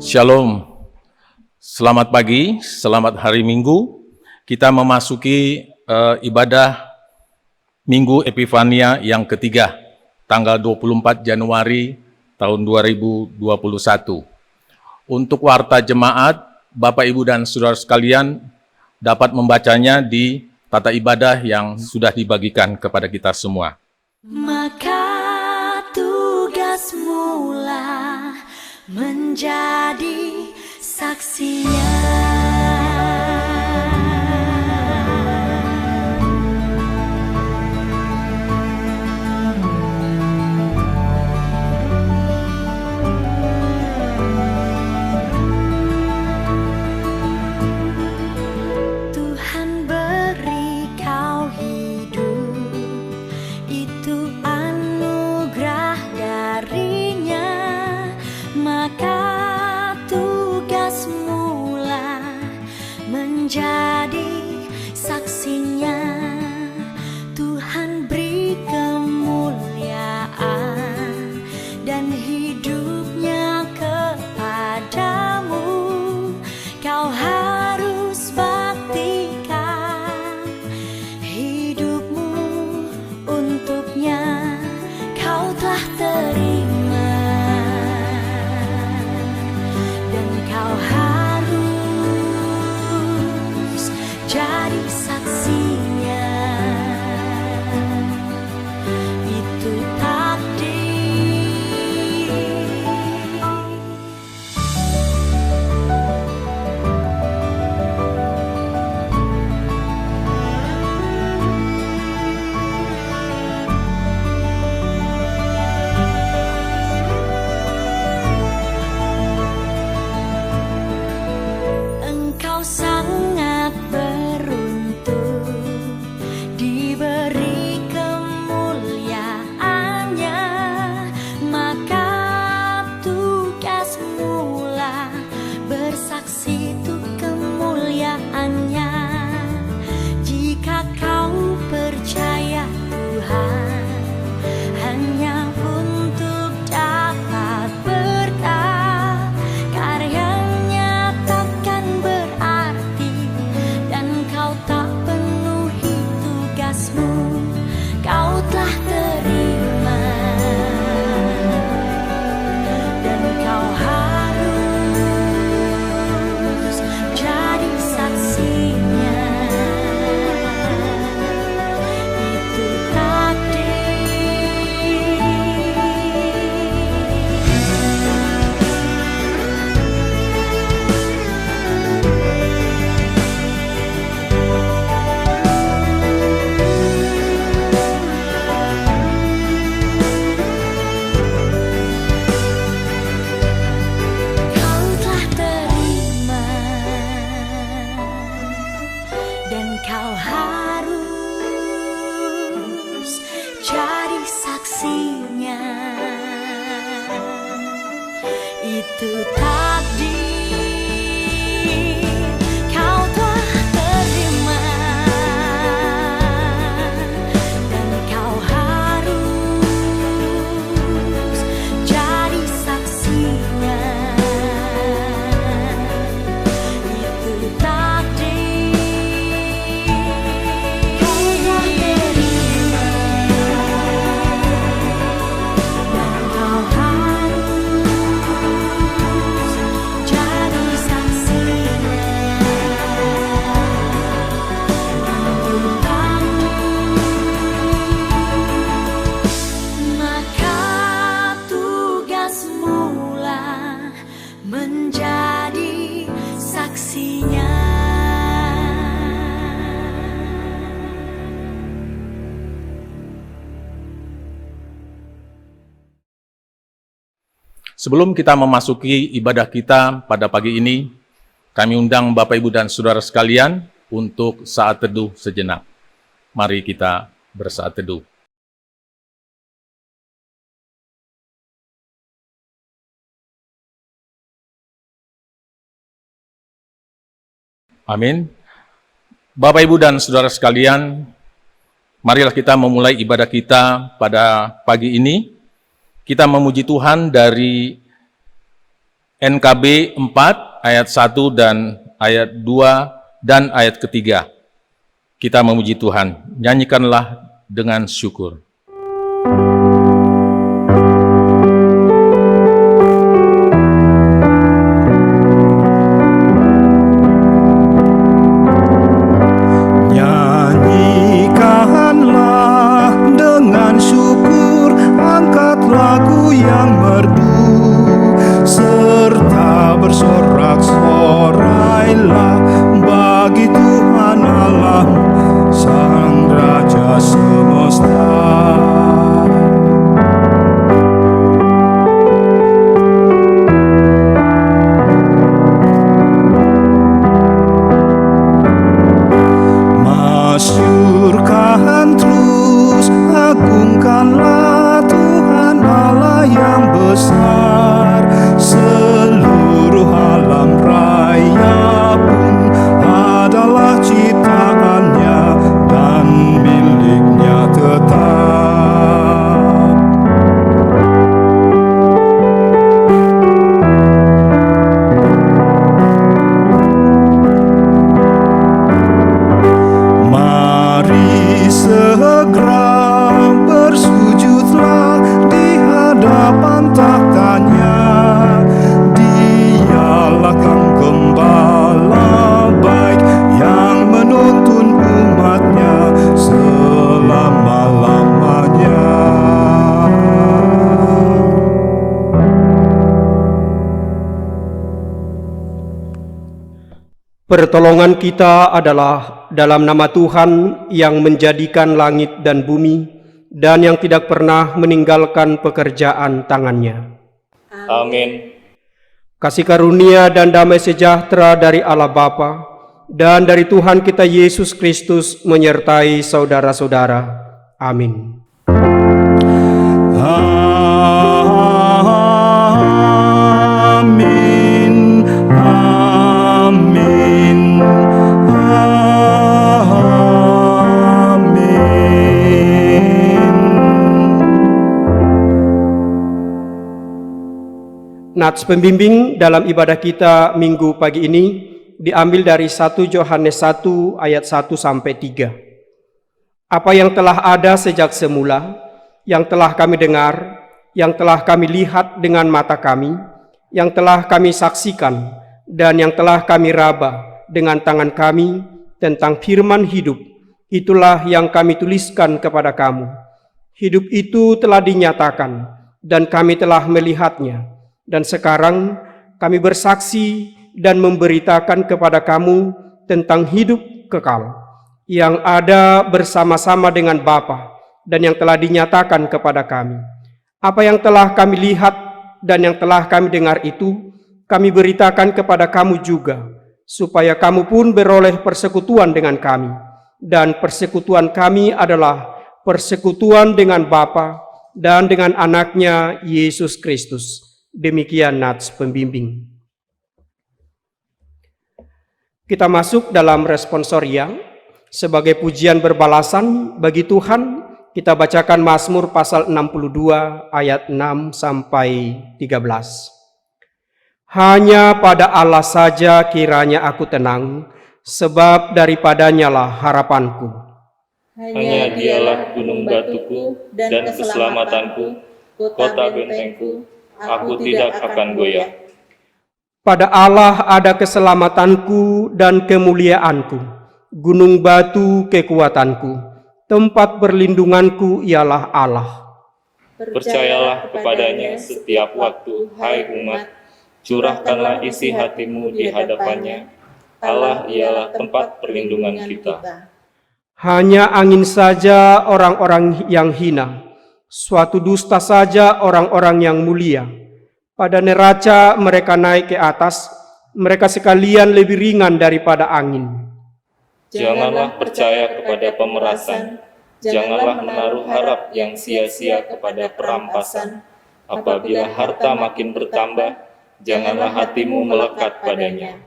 Shalom, selamat pagi, selamat hari Minggu. Kita memasuki ibadah Minggu Epifania yang ketiga, tanggal 24 Januari tahun 2021. Untuk warta jemaat, Bapak, Ibu, dan Saudara sekalian dapat membacanya di tata ibadah yang sudah dibagikan kepada kita semua. Maka tugasmu lah menjadi saksinya. Tuhan beri kau hidup, itu anugerah darinya. Maka tugasmu lah menjadi saksinya. Tuhan beri kemuliaan dan hidupnya kepadamu. Kau harus baktikan hidupmu untuknya. Kau telah terima dan kau harus jadi saksinya. Itu takdir. Engkau sangat beruntung diberi kemuliaannya. Maka tugasmu lah bersaksi untuk kemuliaannya. Jika kau percaya Tuhan hanya untuk dapat berkat, karyanya takkan berarti dan kau tak penuhi tugasmu. Kau telah terima dan kau harus jadi saksinya. Itu kau telah terima dan kau harus jadi saksinya. Itu takdir. Kau telah terima dan kau harus jadi saksinya. Itu takdir. Kau telah terima dan kau harus jadi saksinya. Itu takdir. Maka tugasmu lah menjadi saksinya. Sebelum kita memasuki ibadah kita pada pagi ini, kami undang Bapak, Ibu, dan Saudara sekalian untuk saat teduh sejenak. Mari kita bersaat teduh. Amin. Bapak, Ibu, dan Saudara sekalian, marilah kita memulai ibadah kita pada pagi ini. Kita memuji Tuhan dari NKB 4 ayat 1 dan ayat 2 dan ayat ketiga. Kita memuji Tuhan, nyanyikanlah dengan syukur. Nyanyikanlah dengan syukur, angkat lagu yang merdu, serta bersorak-sorailah bagi Tuhan Allahmu, Sang Raja semesta. Masyurkan terus, agungkanlah Tuhan Allah yang besar. Seluruh alam raya pun adalah ciptaannya dan miliknya tetap. Mari segera bersujudlah di hadapan tahtanya. Dialah Sang Gembala baik yang menuntun umatnya selama-lamanya. Pertolongan kita adalah dalam nama Tuhan yang menjadikan langit dan bumi dan yang tidak pernah meninggalkan pekerjaan tangannya. Amin. Kasih karunia dan damai sejahtera dari Allah Bapa dan dari Tuhan kita Yesus Kristus menyertai saudara-saudara. Amin. Amin. Amin. Nats pembimbing dalam ibadah kita minggu pagi ini diambil dari 1 Yohanes 1 ayat 1 sampai 3. Apa yang telah ada sejak semula, yang telah kami dengar, yang telah kami lihat dengan mata kami, yang telah kami saksikan, dan yang telah kami raba dengan tangan kami tentang firman hidup, itulah yang kami tuliskan kepada kamu. Hidup itu telah dinyatakan, dan kami telah melihatnya. Dan sekarang kami bersaksi dan memberitakan kepada kamu tentang hidup kekal yang ada bersama-sama dengan Bapa dan yang telah dinyatakan kepada kami. Apa yang telah kami lihat dan yang telah kami dengar itu kami beritakan kepada kamu juga, supaya kamu pun beroleh persekutuan dengan kami. Dan persekutuan kami adalah persekutuan dengan Bapa dan dengan anaknya Yesus Kristus. Demikian nats pembimbing. Kita masuk dalam responsoria sebagai pujian berbalasan bagi Tuhan. Kita bacakan Mazmur pasal 62 ayat 6 sampai 13. Hanya pada Allah saja kiranya aku tenang, sebab daripadanya lah harapanku. Hanya Dialah gunung batuku dan keselamatanku, kota bentengku. Aku tidak akan goyah. Pada Allah ada keselamatanku dan kemuliaanku, gunung batu kekuatanku, tempat perlindunganku ialah Allah. Percayalah kepadanya setiap waktu, hai umat, curahkanlah isi hatimu di hadapannya. Allah ialah tempat perlindungan kita. Hanya angin saja orang-orang yang hina, suatu dusta saja orang-orang yang mulia. Pada neraca mereka naik ke atas, mereka sekalian lebih ringan daripada angin. Janganlah percaya kepada pemerasan, janganlah menaruh harap yang sia-sia kepada perampasan. Apabila harta makin bertambah, janganlah hatimu melekat padanya.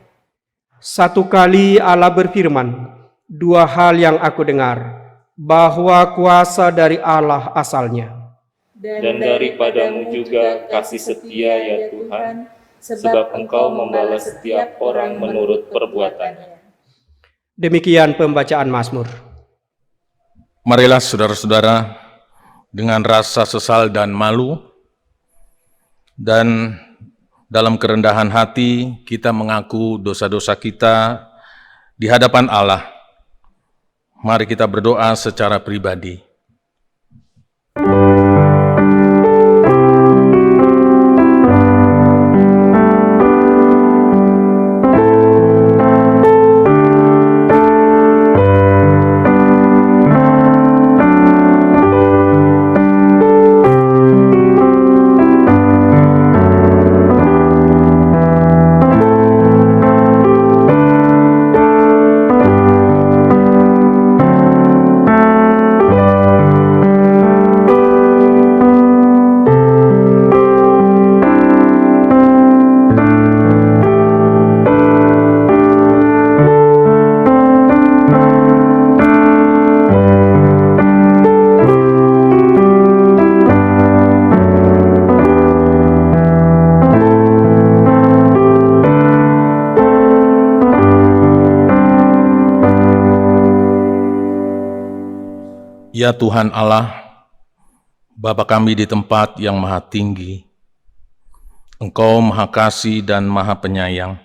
Satu kali Allah berfirman, dua hal yang aku dengar, bahwa kuasa dari Allah asalnya. Dan daripadamu juga kasih setia ya Tuhan, sebab Engkau membalas setiap orang menurut perbuatannya. Demikian pembacaan Mazmur. Marilah saudara-saudara, dengan rasa sesal dan malu, dan dalam kerendahan hati kita mengaku dosa-dosa kita di hadapan Allah. Mari kita berdoa secara pribadi. Ya Tuhan Allah, Bapa kami di tempat yang maha tinggi, Engkau maha kasih dan maha penyayang.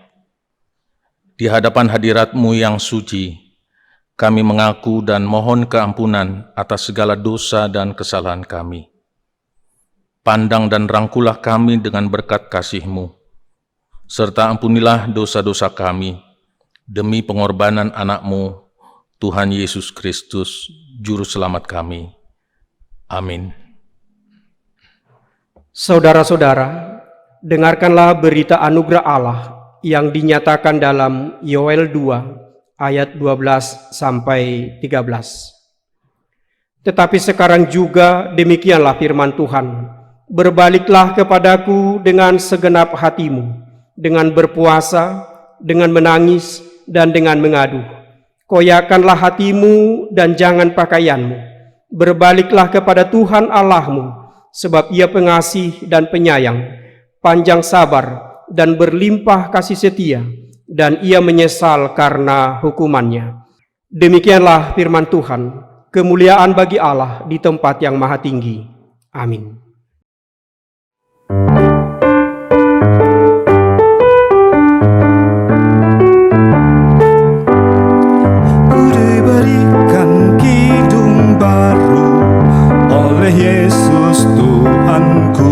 Di hadapan hadirat-Mu yang suci, kami mengaku dan mohon keampunan atas segala dosa dan kesalahan kami. Pandang dan rangkulah kami dengan berkat kasih-Mu, serta ampunilah dosa-dosa kami, demi pengorbanan anak-Mu, Tuhan Yesus Kristus, Juru Selamat kami. Amin. Saudara-saudara, dengarkanlah berita anugerah Allah yang dinyatakan dalam Yoel 2 ayat 12 sampai 13. Tetapi sekarang juga demikianlah firman Tuhan, berbaliklah kepadaku dengan segenap hatimu, dengan berpuasa, dengan menangis, dan dengan mengadu. Koyakanlah hatimu dan jangan pakaianmu. Berbaliklah kepada Tuhan Allahmu, sebab Ia pengasih dan penyayang, panjang sabar dan berlimpah kasih setia, dan Ia menyesal karena hukumannya. Demikianlah firman Tuhan, kemuliaan bagi Allah di tempat yang maha tinggi. Amin. Ku diberikan kidung baru oleh Yesus Tuhanku.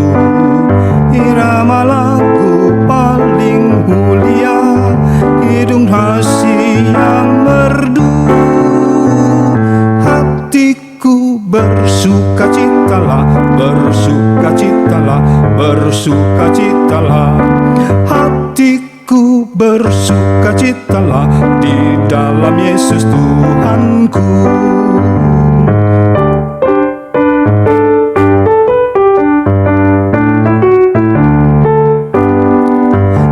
Irama lagu paling mulia, kidung kasih yang merdu. Hatiku bersukacitalah, bersukacitalah, bersukacitalah. Hatiku bersukacitalah di dalam Yesus Tuhanku.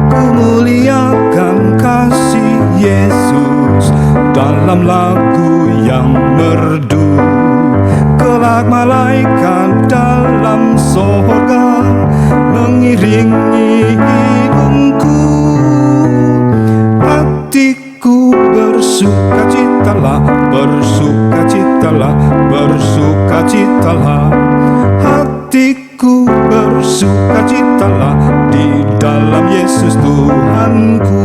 Kemuliakan kasih Yesus dalam lagu yang merdu. Kelak malaikat dalam sorga mengiringi hidungku. Hatiku bersukacitalah, bersukacitalah, bersukacitalah. Hatiku bersukacitalah di dalam Yesus Tuhanku.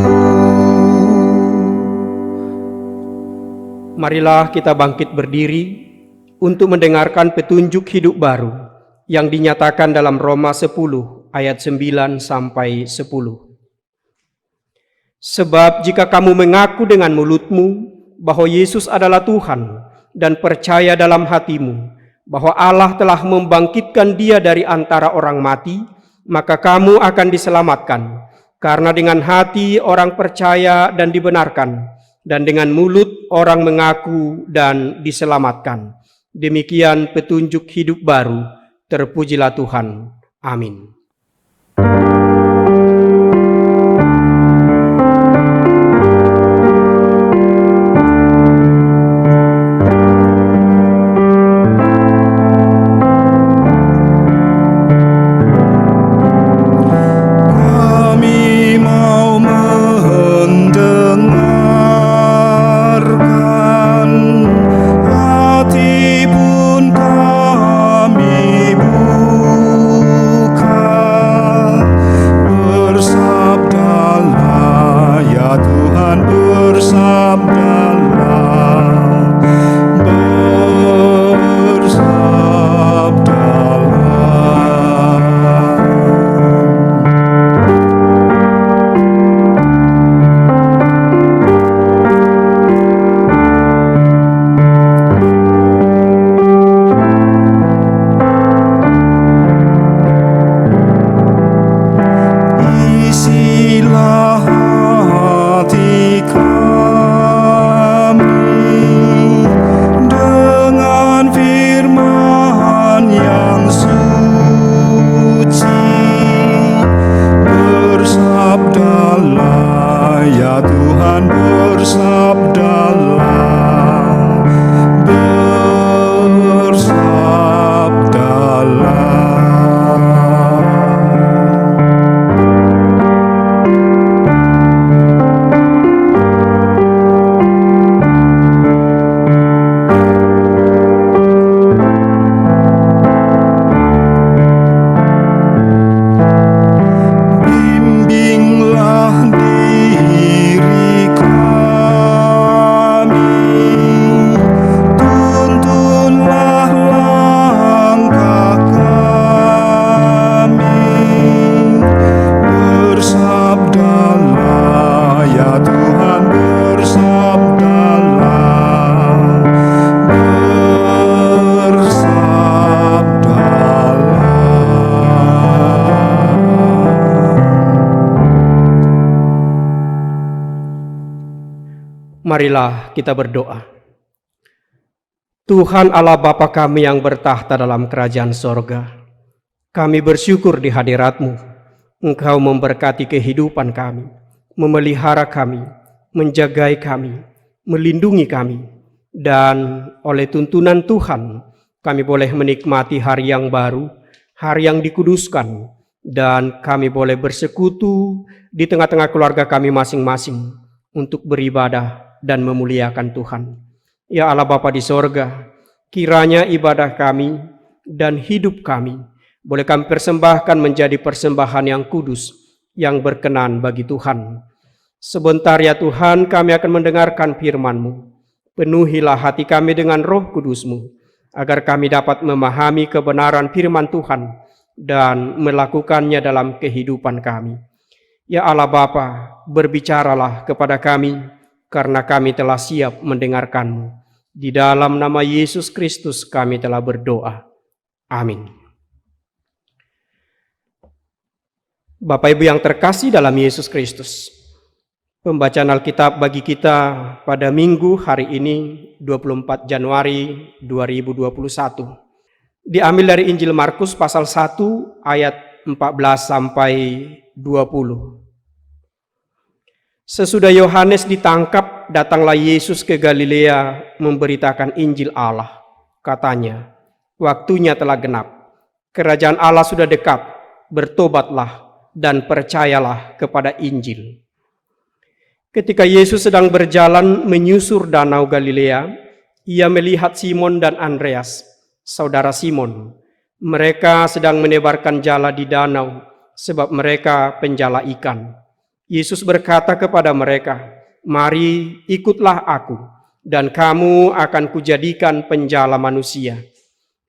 Marilah kita bangkit berdiri untuk mendengarkan petunjuk hidup baru yang dinyatakan dalam Roma 10 ayat 9 sampai 10. Sebab jika kamu mengaku dengan mulutmu bahwa Yesus adalah Tuhan dan percaya dalam hatimu bahwa Allah telah membangkitkan Dia dari antara orang mati, maka kamu akan diselamatkan. Karena dengan hati orang percaya dan dibenarkan, dan dengan mulut orang mengaku dan diselamatkan. Demikian petunjuk hidup baru. Terpujilah Tuhan. Amin. Kami Marilah kita berdoa. Tuhan Allah Bapa kami yang bertahta dalam kerajaan sorga, kami bersyukur di hadirat-Mu. Engkau memberkati kehidupan kami, memelihara kami, menjagai kami, melindungi kami, dan oleh tuntunan Tuhan kami boleh menikmati hari yang baru, hari yang dikuduskan, dan kami boleh bersekutu di tengah-tengah keluarga kami masing-masing untuk beribadah dan memuliakan Tuhan. Ya Allah Bapa di sorga, kiranya ibadah kami dan hidup kami boleh kami persembahkan menjadi persembahan yang kudus, yang berkenan bagi Tuhan. Sebentar ya Tuhan, kami akan mendengarkan firman-Mu. Penuhilah hati kami dengan Roh Kudus-Mu, agar kami dapat memahami kebenaran firman Tuhan dan melakukannya dalam kehidupan kami. Ya Allah Bapa, berbicaralah kepada kami, karena kami telah siap mendengarkan-Mu. Di dalam nama Yesus Kristus kami telah berdoa. Amin. Bapak Ibu yang terkasih dalam Yesus Kristus, pembacaan Alkitab bagi kita pada Minggu hari ini 24 Januari 2021 diambil dari Injil Markus pasal 1 ayat 14 sampai 20. Sesudah Yohanes ditangkap, datanglah Yesus ke Galilea memberitakan Injil Allah. Katanya, waktunya telah genap, kerajaan Allah sudah dekat, bertobatlah dan percayalah kepada Injil. Ketika Yesus sedang berjalan menyusur danau Galilea, ia melihat Simon dan Andreas, saudara Simon. Mereka sedang menebarkan jala di danau, sebab mereka penjala ikan. Yesus berkata kepada mereka, "Mari ikutlah aku, dan kamu akan kujadikan penjala manusia."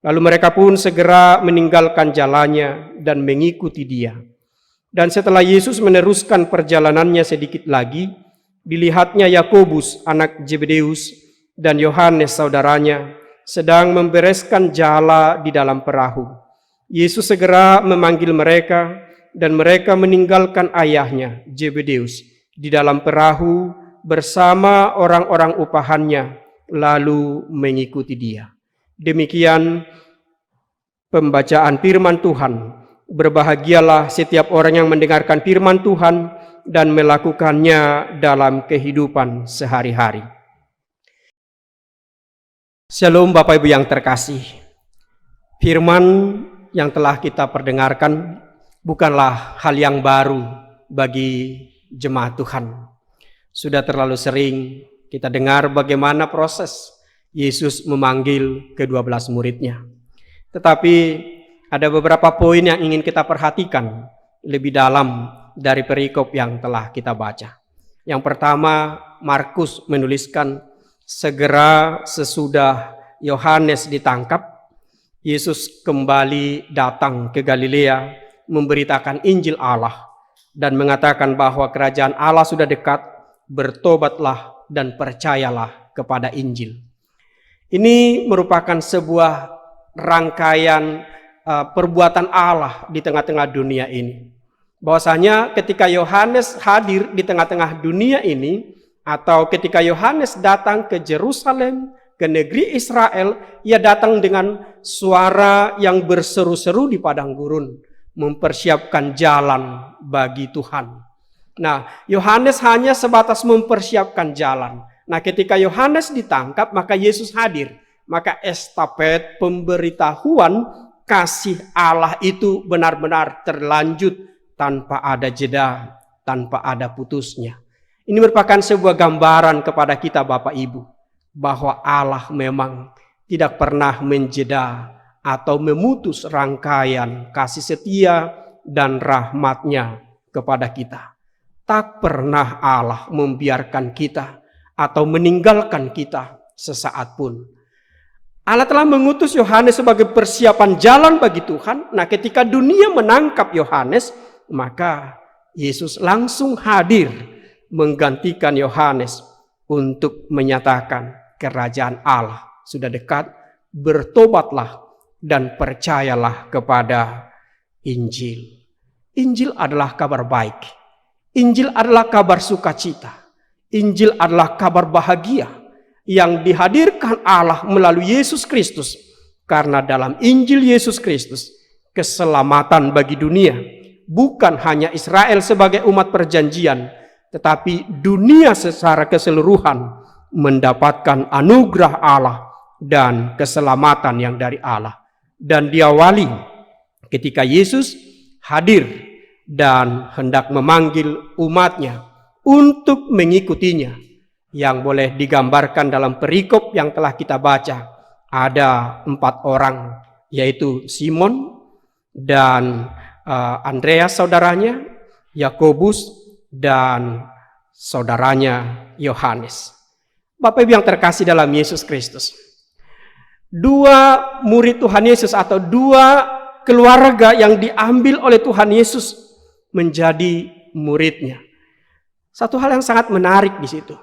Lalu mereka pun segera meninggalkan jalannya dan mengikuti Dia. Dan setelah Yesus meneruskan perjalanannya sedikit lagi, dilihatnya Yakobus anak Zebedeus dan Yohanes saudaranya sedang membereskan jala di dalam perahu. Yesus segera memanggil mereka, dan mereka meninggalkan ayahnya Zebedeus di dalam perahu bersama orang-orang upahannya, lalu mengikuti Dia. Demikian pembacaan firman Tuhan. Berbahagialah setiap orang yang mendengarkan firman Tuhan dan melakukannya dalam kehidupan sehari-hari. Shalom Bapak Ibu yang terkasih. Firman yang telah kita perdengarkan bukanlah hal yang baru bagi jemaat Tuhan. Sudah terlalu sering kita dengar bagaimana proses Yesus memanggil ke-12 muridnya. Tetapi ada beberapa poin yang ingin kita perhatikan lebih dalam dari perikop yang telah kita baca. Yang pertama, Markus menuliskan segera sesudah Yohanes ditangkap, Yesus kembali datang ke Galilea memberitakan Injil Allah dan mengatakan bahwa kerajaan Allah sudah dekat, bertobatlah dan percayalah kepada Injil. Ini merupakan sebuah rangkaian perbuatan Allah di tengah-tengah dunia ini. Bahwasanya ketika Yohanes hadir di tengah-tengah dunia ini, atau ketika Yohanes datang ke Yerusalem, ke negeri Israel, ia datang dengan suara yang berseru-seru di padang gurun, mempersiapkan jalan bagi Tuhan. Nah, Yohanes hanya sebatas mempersiapkan jalan. Nah, ketika Yohanes ditangkap, maka Yesus hadir. Maka estafet pemberitahuan kasih Allah itu benar-benar terlanjut tanpa ada jeda, tanpa ada putusnya. Ini merupakan sebuah gambaran kepada kita Bapak Ibu, bahwa Allah memang tidak pernah menjeda atau memutus rangkaian kasih setia dan rahmat-Nya kepada kita. Tak pernah Allah membiarkan kita atau meninggalkan kita sesaat pun. Allah telah mengutus Yohanes sebagai persiapan jalan bagi Tuhan. Nah, ketika dunia menangkap Yohanes, maka Yesus langsung hadir menggantikan Yohanes untuk menyatakan kerajaan Allah sudah dekat, bertobatlah dan percayalah kepada Injil. Injil adalah kabar baik. Injil adalah kabar sukacita. Injil adalah kabar bahagia yang dihadirkan Allah melalui Yesus Kristus. Karena dalam Injil Yesus Kristus, keselamatan bagi dunia. Bukan hanya Israel sebagai umat perjanjian, tetapi dunia secara keseluruhan mendapatkan anugerah Allah dan keselamatan yang dari Allah. Dan diawali ketika Yesus hadir dan hendak memanggil umatnya untuk mengikutinya, yang boleh digambarkan dalam perikop yang telah kita baca. Ada 4 orang, yaitu Simon dan Andreas saudaranya, Yakobus dan saudaranya Yohanes. Bapak Ibu yang terkasih dalam Yesus Kristus, 2 murid Tuhan Yesus atau 2 keluarga yang diambil oleh Tuhan Yesus menjadi muridnya. Satu hal yang sangat menarik di situ.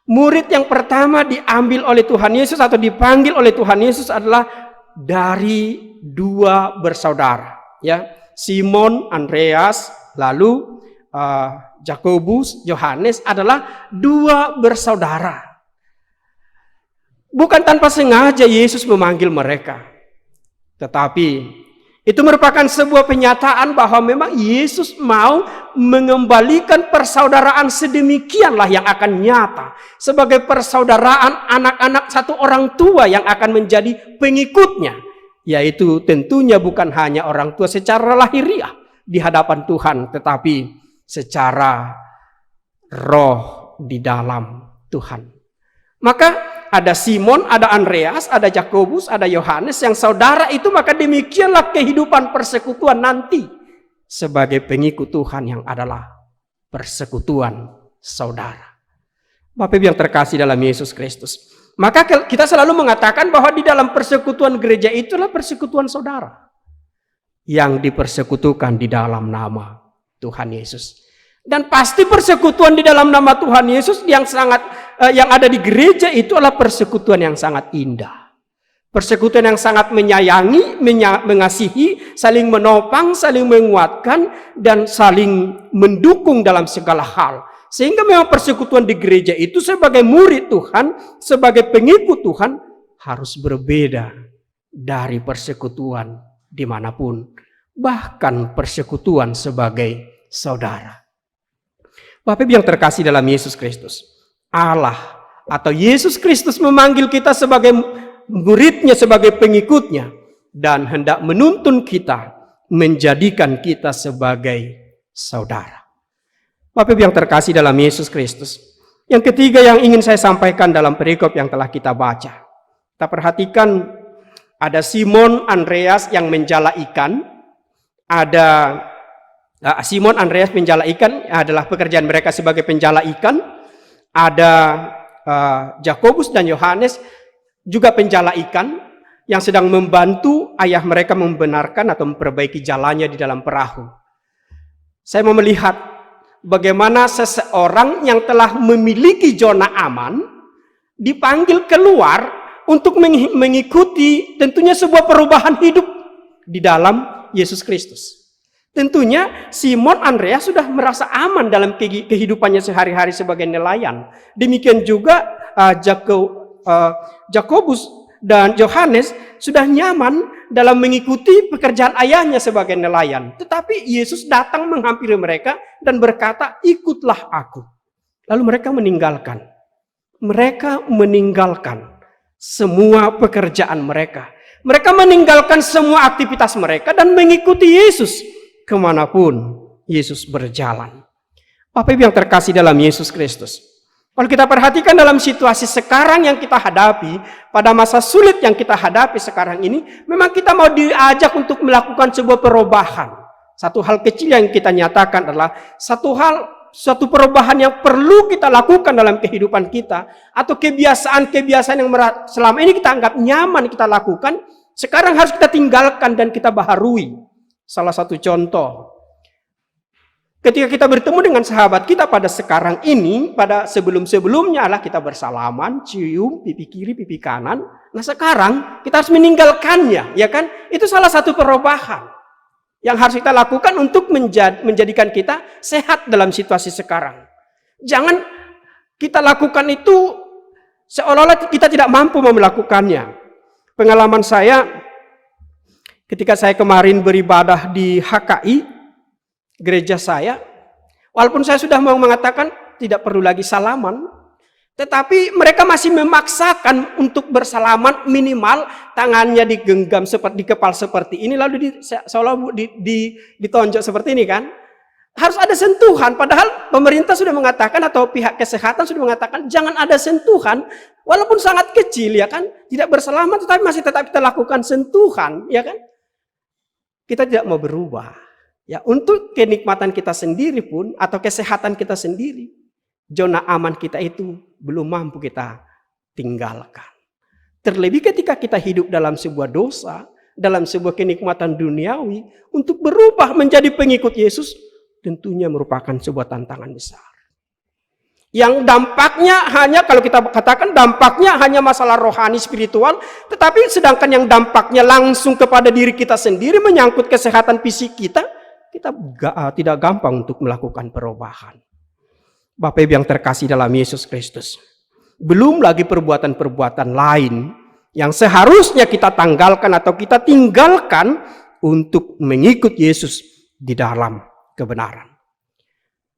Murid yang pertama diambil oleh Tuhan Yesus atau dipanggil oleh Tuhan Yesus adalah dari 2 bersaudara, ya. Simon, Andreas, lalu Yakobus, Yohanes adalah 2 bersaudara. Bukan tanpa sengaja Yesus memanggil mereka, tetapi itu merupakan sebuah penyataan bahwa memang Yesus mau mengembalikan persaudaraan sedemikianlah yang akan nyata sebagai persaudaraan anak-anak satu orang tua yang akan menjadi pengikutnya, yaitu tentunya bukan hanya orang tua secara lahiriah di hadapan Tuhan, tetapi secara roh di dalam Tuhan. Maka ada Simon, ada Andreas, ada Yakobus, ada Yohanes yang saudara itu, maka demikianlah kehidupan persekutuan nanti sebagai pengikut Tuhan yang adalah persekutuan saudara. Bapak Ibu yang terkasih dalam Yesus Kristus, maka kita selalu mengatakan bahwa di dalam persekutuan gereja itulah persekutuan saudara yang dipersekutukan di dalam nama Tuhan Yesus. Dan pasti persekutuan di dalam nama Tuhan Yesus yang ada di gereja itu adalah persekutuan yang sangat indah. Persekutuan yang sangat menyayangi, mengasihi, saling menopang, saling menguatkan, dan saling mendukung dalam segala hal. Sehingga memang persekutuan di gereja itu sebagai murid Tuhan, sebagai pengikut Tuhan, harus berbeda dari persekutuan dimanapun. Bahkan persekutuan sebagai saudara. Bapak Ibu yang terkasih dalam Yesus Kristus, Allah atau Yesus Kristus memanggil kita sebagai muridnya, sebagai pengikutnya, dan hendak menuntun kita, menjadikan kita sebagai saudara. Bapak Ibu yang terkasih dalam Yesus Kristus, yang ketiga yang ingin saya sampaikan dalam perikop yang telah kita baca, kita perhatikan ada Simon, Andreas yang menjala ikan. Ada Simon, Andreas penjala ikan, adalah pekerjaan mereka sebagai penjala ikan. Ada Yakobus dan Yohanes juga penjala ikan yang sedang membantu ayah mereka membenarkan atau memperbaiki jalannya di dalam perahu. Saya mau melihat bagaimana seseorang yang telah memiliki zona aman dipanggil keluar untuk mengikuti tentunya sebuah perubahan hidup di dalam Yesus Kristus. Tentunya Simon, Andreas sudah merasa aman dalam kehidupannya sehari-hari sebagai nelayan. Demikian juga Yakobus dan Yohanes sudah nyaman dalam mengikuti pekerjaan ayahnya sebagai nelayan. Tetapi Yesus datang menghampiri mereka dan berkata, "Ikutlah aku." Lalu mereka meninggalkan. Mereka meninggalkan semua pekerjaan mereka. Mereka meninggalkan semua aktivitas mereka dan mengikuti Yesus kemanapun Yesus berjalan. Bapak Ibu yang terkasih dalam Yesus Kristus, kalau kita perhatikan dalam situasi sekarang yang kita hadapi, pada masa sulit yang kita hadapi sekarang ini, memang kita mau diajak untuk melakukan sebuah perubahan. Satu hal kecil yang kita nyatakan adalah satu perubahan yang perlu kita lakukan dalam kehidupan kita, atau kebiasaan-kebiasaan yang selama ini kita anggap nyaman kita lakukan, sekarang harus kita tinggalkan dan kita baharui. Salah satu contoh, ketika kita bertemu dengan sahabat kita pada sekarang ini, pada sebelum-sebelumnya adalah kita bersalaman, cium, pipi kiri, pipi kanan. Nah sekarang kita harus meninggalkannya, ya kan? Itu salah satu perubahan yang harus kita lakukan untuk menjadikan kita sehat dalam situasi sekarang. Jangan kita lakukan itu seolah-olah kita tidak mampu melakukannya. Pengalaman saya ketika saya kemarin beribadah di HKI, gereja saya, walaupun saya sudah mau mengatakan tidak perlu lagi salaman, tetapi mereka masih memaksakan untuk bersalaman, minimal tangannya digenggam seperti di kepala seperti ini, lalu seolah ditonjok seperti ini kan. Harus ada sentuhan, padahal pemerintah sudah mengatakan atau pihak kesehatan sudah mengatakan jangan ada sentuhan, walaupun sangat kecil ya kan, tidak bersalaman tetapi masih tetap kita lakukan sentuhan ya kan. Kita tidak mau berubah ya, untuk kenikmatan kita sendiri pun atau kesehatan kita sendiri, zona aman kita itu belum mampu kita tinggalkan. Terlebih ketika kita hidup dalam sebuah dosa, dalam sebuah kenikmatan duniawi, untuk berubah menjadi pengikut Yesus tentunya merupakan sebuah tantangan besar. Yang dampaknya hanya, kalau kita katakan dampaknya hanya masalah rohani spiritual, tetapi sedangkan yang dampaknya langsung kepada diri kita sendiri, menyangkut kesehatan fisik kita tidak gampang untuk melakukan perubahan. Bapak Ibu yang terkasih dalam Yesus Kristus, belum lagi perbuatan-perbuatan lain yang seharusnya kita tanggalkan atau kita tinggalkan untuk mengikut Yesus di dalam kebenaran.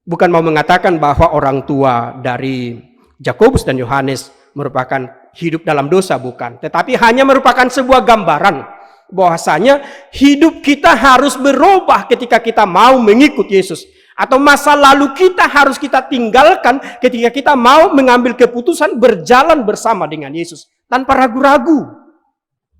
Bukan mau mengatakan bahwa orang tua dari Yakobus dan Yohanes merupakan hidup dalam dosa, bukan. Tetapi hanya merupakan sebuah gambaran bahwasanya hidup kita harus berubah ketika kita mau mengikut Yesus. Atau masa lalu kita harus kita tinggalkan ketika kita mau mengambil keputusan berjalan bersama dengan Yesus. Tanpa ragu-ragu.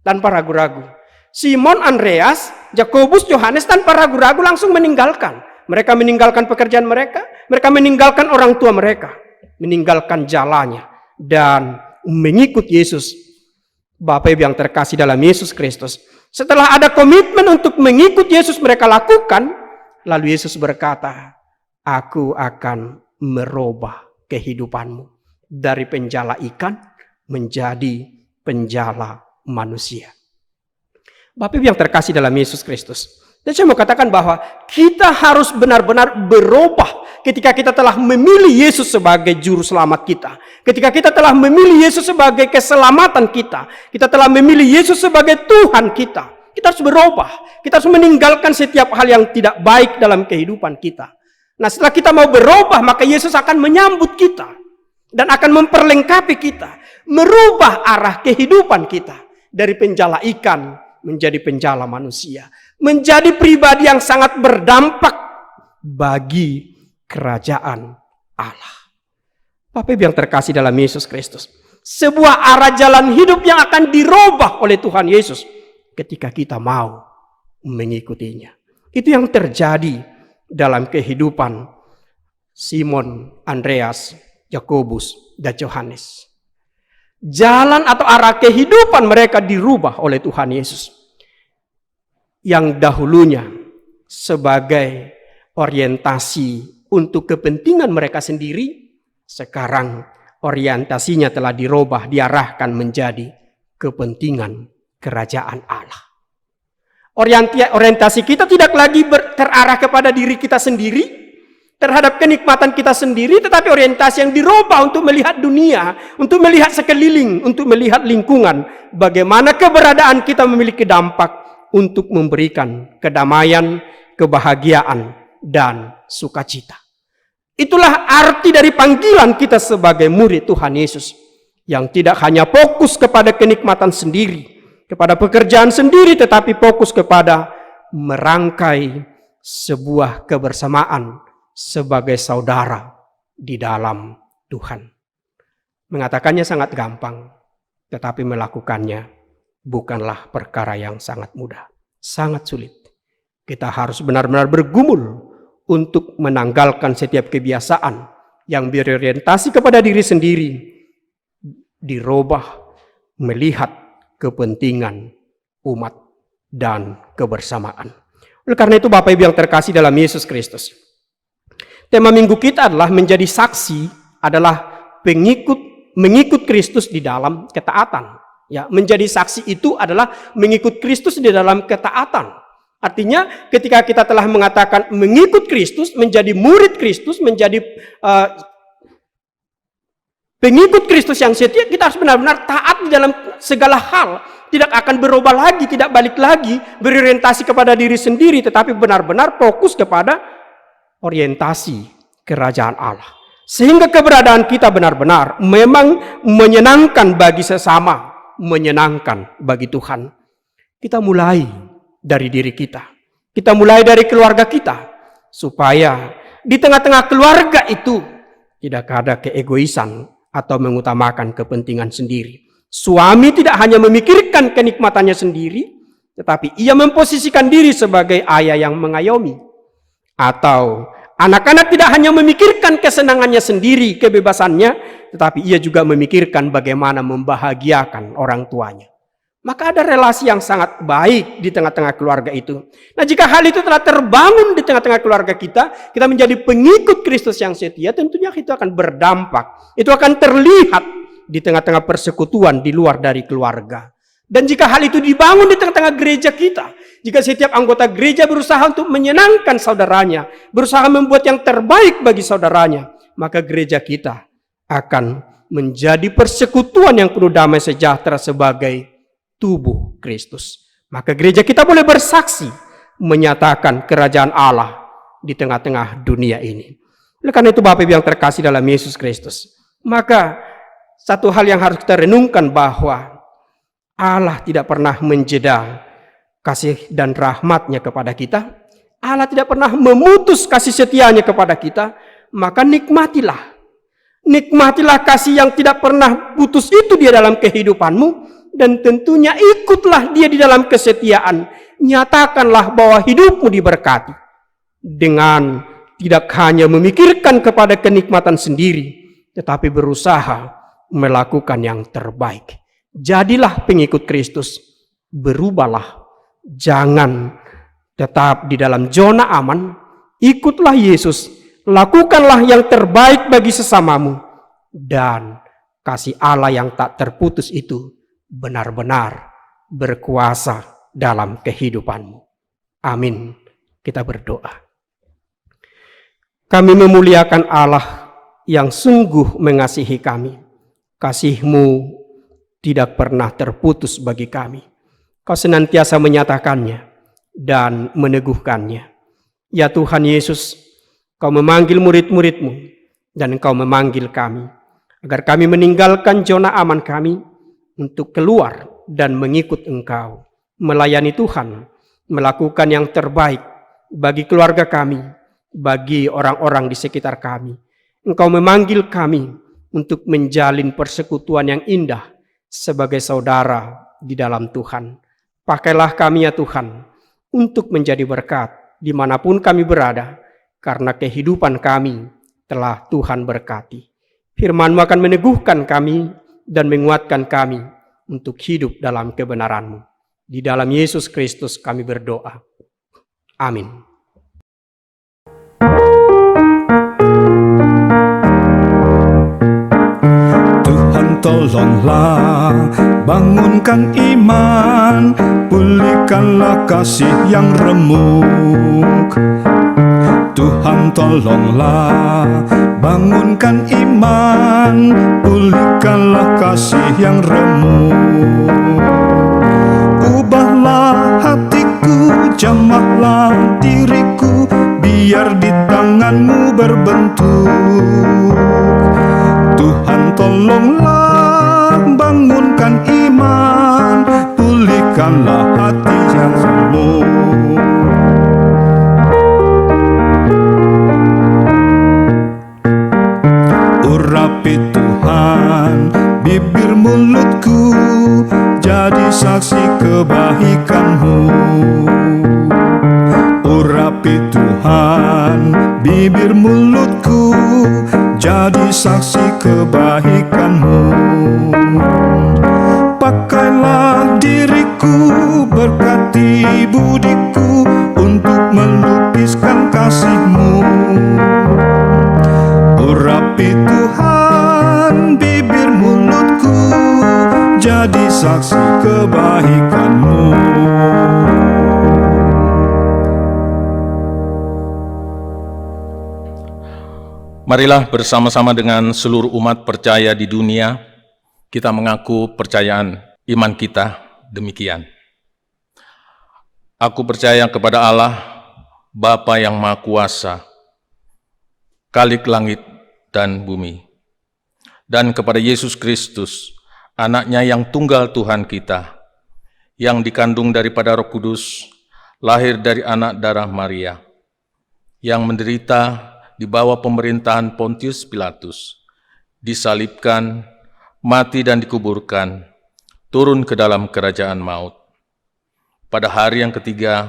Tanpa ragu-ragu. Simon, Andreas, Yakobus, Yohanes tanpa ragu-ragu langsung meninggalkan. Mereka meninggalkan pekerjaan mereka meninggalkan orang tua mereka, meninggalkan jalannya dan mengikut Yesus. Bapak Ibu yang terkasih dalam Yesus Kristus, setelah ada komitmen untuk mengikut Yesus mereka lakukan, lalu Yesus berkata, "Aku akan merubah kehidupanmu dari penjala ikan menjadi penjala manusia." Bapak Ibu yang terkasih dalam Yesus Kristus, dan saya mau katakan bahwa kita harus benar-benar berubah ketika kita telah memilih Yesus sebagai juru selamat kita. Ketika kita telah memilih Yesus sebagai keselamatan kita. Kita telah memilih Yesus sebagai Tuhan kita. Kita harus berubah. Kita harus meninggalkan setiap hal yang tidak baik dalam kehidupan kita. Nah, setelah kita mau berubah, maka Yesus akan menyambut kita. Dan akan memperlengkapi kita. Merubah arah kehidupan kita. Dari penjala ikan menjadi penjala manusia. Menjadi pribadi yang sangat berdampak bagi kerajaan Allah. Bapak Ibu yang terkasih dalam Yesus Kristus, sebuah arah jalan hidup yang akan dirubah oleh Tuhan Yesus ketika kita mau mengikutinya. Itu yang terjadi dalam kehidupan Simon, Andreas, Yakobus, dan Yohanes. Jalan atau arah kehidupan mereka dirubah oleh Tuhan Yesus. Yang dahulunya sebagai orientasi untuk kepentingan mereka sendiri, sekarang orientasinya telah dirubah, diarahkan menjadi kepentingan kerajaan Allah. Orientasi kita tidak lagi terarah kepada diri kita sendiri, terhadap kenikmatan kita sendiri, tetapi orientasi yang dirubah untuk melihat dunia, untuk melihat sekeliling, untuk melihat lingkungan, bagaimana keberadaan kita memiliki dampak untuk memberikan kedamaian, kebahagiaan, dan sukacita. Itulah arti dari panggilan kita sebagai murid Tuhan Yesus, yang tidak hanya fokus kepada kenikmatan sendiri, kepada pekerjaan sendiri, tetapi fokus kepada merangkai sebuah kebersamaan sebagai saudara di dalam Tuhan. Mengatakannya sangat gampang, tetapi melakukannya bukanlah perkara yang sangat mudah, sangat sulit. Kita harus benar-benar bergumul untuk menanggalkan setiap kebiasaan yang berorientasi kepada diri sendiri, dirubah melihat kepentingan umat dan kebersamaan. Oleh karena itu Bapak Ibu yang terkasih dalam Yesus Kristus, tema minggu kita adalah menjadi saksi, adalah mengikut Kristus di dalam ketaatan. Ya, menjadi saksi itu adalah mengikut Kristus di dalam ketaatan. Artinya ketika kita telah mengatakan mengikut Kristus, menjadi murid Kristus, menjadi Pengikut Kristus yang setia, kita harus benar-benar taat di dalam segala hal. Tidak akan berubah lagi, tidak balik lagi, berorientasi kepada diri sendiri, tetapi benar-benar fokus kepada orientasi kerajaan Allah. Sehingga keberadaan kita benar-benar memang menyenangkan bagi sesama, menyenangkan bagi Tuhan. Kita mulai dari diri kita. Kita mulai dari keluarga kita. Supaya di tengah-tengah keluarga itu tidak ada keegoisan atau mengutamakan kepentingan sendiri. Suami tidak hanya memikirkan kenikmatannya sendiri, tetapi ia memposisikan diri sebagai ayah yang mengayomi. Atau anak-anak tidak hanya memikirkan kesenangannya sendiri, kebebasannya, tetapi ia juga memikirkan bagaimana membahagiakan orang tuanya. Maka ada relasi yang sangat baik di tengah-tengah keluarga itu. Nah, jika hal itu telah terbangun di tengah-tengah keluarga kita menjadi pengikut Kristus yang setia, tentunya itu akan berdampak. Itu akan terlihat di tengah-tengah persekutuan di luar dari keluarga. Dan jika hal itu dibangun di tengah-tengah gereja kita, jika setiap anggota gereja berusaha untuk menyenangkan saudaranya, berusaha membuat yang terbaik bagi saudaranya, maka gereja kita akan menjadi persekutuan yang penuh damai sejahtera sebagai tubuh Kristus. Maka gereja kita boleh bersaksi menyatakan kerajaan Allah di tengah-tengah dunia ini. Oleh karena itu Bapak Ibu yang terkasih dalam Yesus Kristus, maka satu hal yang harus kita renungkan bahwa Allah tidak pernah menjeda kasih dan rahmat-Nya kepada kita. Allah tidak pernah memutus kasih setia-Nya kepada kita. Maka nikmatilah. Nikmatilah kasih yang tidak pernah putus itu di dalam kehidupanmu. Dan tentunya ikutlah dia di dalam kesetiaan. Nyatakanlah bahwa hidupmu diberkati. Dengan tidak hanya memikirkan kepada kenikmatan sendiri, tetapi berusaha melakukan yang terbaik. Jadilah pengikut Kristus. Berubahlah. Jangan tetap di dalam zona aman. Ikutlah Yesus. Lakukanlah yang terbaik bagi sesamamu. Dan kasih Allah yang tak terputus itu benar-benar berkuasa dalam kehidupanmu. Amin. Kita berdoa. Kami memuliakan Allah yang sungguh mengasihi kami. Kasih-Mu tidak pernah terputus bagi kami. Kau senantiasa menyatakannya dan meneguhkannya. Ya Tuhan Yesus, Kau memanggil murid-murid-Mu dan Kau memanggil kami. Agar kami meninggalkan zona aman kami untuk keluar dan mengikut Engkau, melayani Tuhan, melakukan yang terbaik bagi keluarga kami, bagi orang-orang di sekitar kami. Engkau memanggil kami untuk menjalin persekutuan yang indah sebagai saudara di dalam Tuhan. Pakailah kami ya Tuhan untuk menjadi berkat dimanapun kami berada, karena kehidupan kami telah Tuhan berkati. Firman-Mu akan meneguhkan kami dan menguatkan kami untuk hidup dalam kebenaran-Mu. Di dalam Yesus Kristus kami berdoa. Amin. Tuhan tolonglah, bangunkan iman, pulihkanlah kasih yang remuk. Tuhan tolonglah, bangunkan iman, pulihkanlah kasih yang remuk. Ubahlah hatiku, jamahlah diriku, biar di tangan-Mu berbentuk. Tuhan tolonglah, bangunkan iman, pulihkanlah hati yang remuk. Urapi Tuhan bibir mulutku, jadi saksi kebaikan-Mu. Urapi Tuhan bibir mulutku, jadi saksi kebaikan-Mu. Pakailah diriku, berkati budiku, untuk melukiskan kasih-Mu. Urapi Tuhan bibir mulutku, jadi saksi kebaikan-Mu. Marilah bersama-sama dengan seluruh umat percaya di dunia, kita mengaku percayaan iman kita demikian. Aku percaya kepada Allah, Bapa yang Maha Kuasa, Khalik langit dan bumi, dan kepada Yesus Kristus, Anak-Nya yang tunggal Tuhan kita, yang dikandung daripada Roh Kudus, lahir dari anak darah Maria, yang menderita di bawah pemerintahan Pontius Pilatus, disalibkan, mati dan dikuburkan, turun ke dalam kerajaan maut. Pada hari yang ketiga,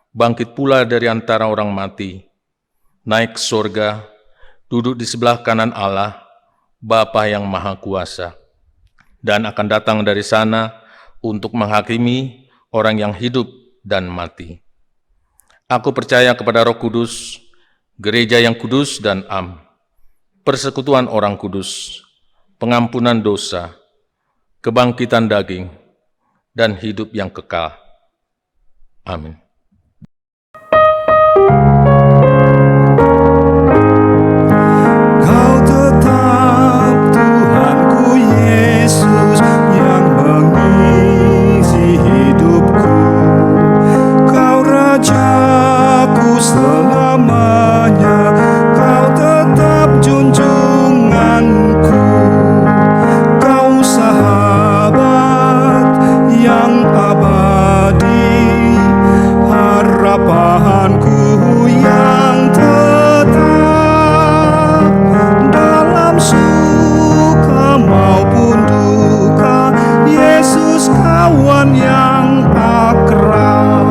bangkit pula dari antara orang mati, naik ke surga, duduk di sebelah kanan Allah, Bapa yang Maha Kuasa, dan akan datang dari sana untuk menghakimi orang yang hidup dan mati. Aku percaya kepada Roh Kudus, gereja yang kudus dan am, persekutuan orang kudus, pengampunan dosa, kebangkitan daging, dan hidup yang kekal. Amin. Kau tetap Tuhanku Yesus yang mengisi hidupku. Kau Rajaku selamanya, Kau tetap junjunganku. Kau sahabat yang abadi, harapanku yang tetap dalam suka maupun duka. Yesus kawan yang akrab.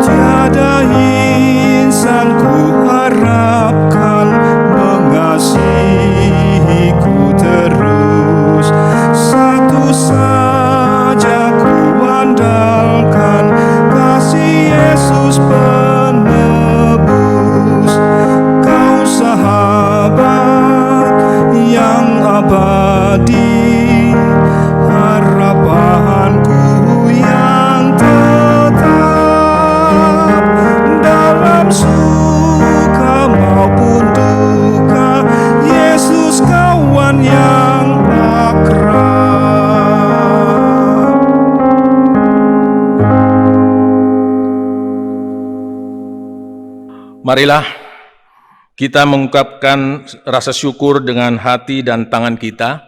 Tiada insan ku harapkan mengasihiku terus. Satu saja ku andalkan, kasih Yesus penebus. Kau sahabat yang abadi, harapanku yang tetap dalam suka maupun duka. Yesus kawan yang akrab. Marilah kita mengungkapkan rasa syukur dengan hati dan tangan kita.